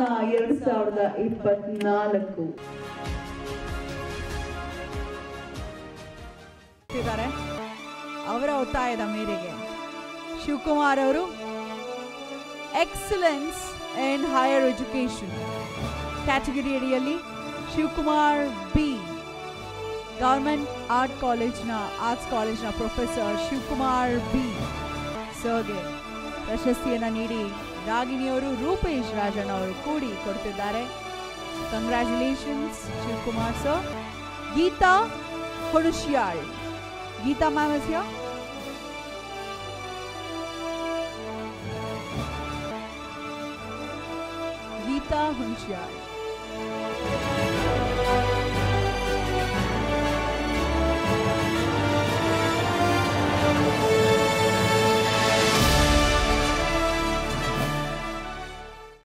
2024 ಅವರ ಒತ್ತಾಯದ ಮೇರೆಗೆ ಶಿವಕುಮಾರ್ ಅವರು excellence in higher education category ಅಡಿಯಲ್ಲಿ ಶಿವಕುಮಾರ್ ಬಿ ಗವರ್ಮೆಂಟ್ ಆರ್ಟ್ಸ್ ಕಾಲೇಜ್ನ ಪ್ರೊಫೆಸರ್ ಶಿವಕುಮಾರ್ ಬಿ ಸರ್ಗೆ ಪ್ರಶಸ್ತಿಯನ್ನು ನೀಡಿ ರಾಗಿಣಿಯವರು ರೂಪೇಶ್ ರಾಜಣ್ಣ ಅವರು ಕೂಡಿ ಕೊಡ್ತಿದ್ದಾರೆ. Congratulations Shivakumar sir. Geeta Hunashyal. Geeta ma'am is here. Geeta ಹುಣಶ್ಯಾಳ್.